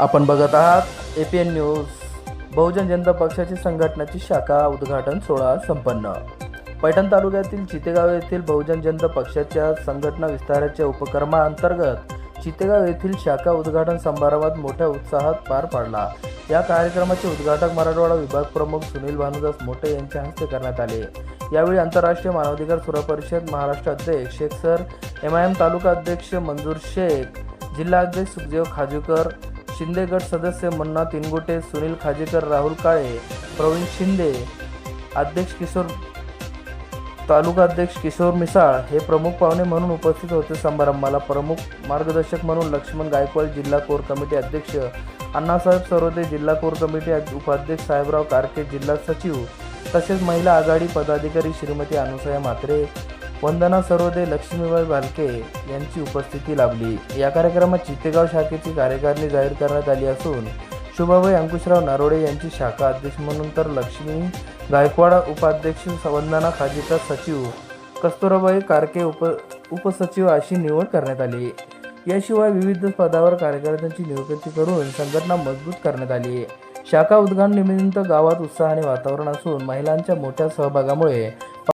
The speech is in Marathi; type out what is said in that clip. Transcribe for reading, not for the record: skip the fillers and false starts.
आपण बघत आहात APN न्यूज. बहुजन जनता पक्षाची संघटनाची शाखा उद्घाटन सोहळा संपन्न. पैठण तालुक्यातील चितेगाव येथील बहुजन जनता पक्षाच्या संघटना विस्ताराच्या उपक्रमाअंतर्गत चितेगाव येथील शाखा उद्घाटन समारंभात मोठ्या उत्साहात पार पडला. या कार्यक्रमाचे उद्घाटक मराठवाडा विभाग प्रमुख सुनील भानुदास मोटे यांच्या हस्ते करण्यात आले. यावेळी आंतरराष्ट्रीय मानवाधिकार सुरक्षा परिषद महाराष्ट्र अध्यक्ष शेख सर, MIM तालुका अध्यक्ष मंजूर शेख, जिल्हा अध्यक्ष सुखदेव खाजूकर, शिंदे गट सदस्य मुन्ना तिनगुटे, सुनील खाजेकर, राहुल काळे, प्रवीण शिंदे, अध्यक्ष किशोर, तालुका अध्यक्ष किशोर मिसाळ हे प्रमुख पाहुणे म्हणून उपस्थित होते. समारंभाला प्रमुख मार्गदर्शक म्हणून लक्ष्मण गायकवाड, जिल्हा कोर कमिटी अध्यक्ष अण्णासाहेब सरोदे, जिल्हा कोर कमिटी उपाध्यक्ष साहेबराव कारके, जिल्हा सचिव तसेच महिला आघाडी पदाधिकारी श्रीमती अनुसया म्हात्रे, वंदना सरोदे, लक्ष्मीबाई भालके यांची उपस्थिती लाभली. या कार्यक्रमात चितेगाव शाखेची कार्यकारिणी जाहीर करण्यात आली असून शुभाबाई अंकुशराव नरोडे यांची शाखा अध्यक्ष म्हणून तर लक्ष्मी गायकवाड उपाध्यक्ष, वंदना खाजेकर सचिव, कस्तुराबाई कारके उपसचिव अशी निवड करण्यात आली. याशिवाय विविध पदावर कार्यकर्त्यांची नियुक्ती करून संघटना मजबूत करण्यात आली. शाखा उद्घाटन निमित्त गावात उत्साहाने वातावरण असून महिलांच्या मोठ्या सहभागामुळे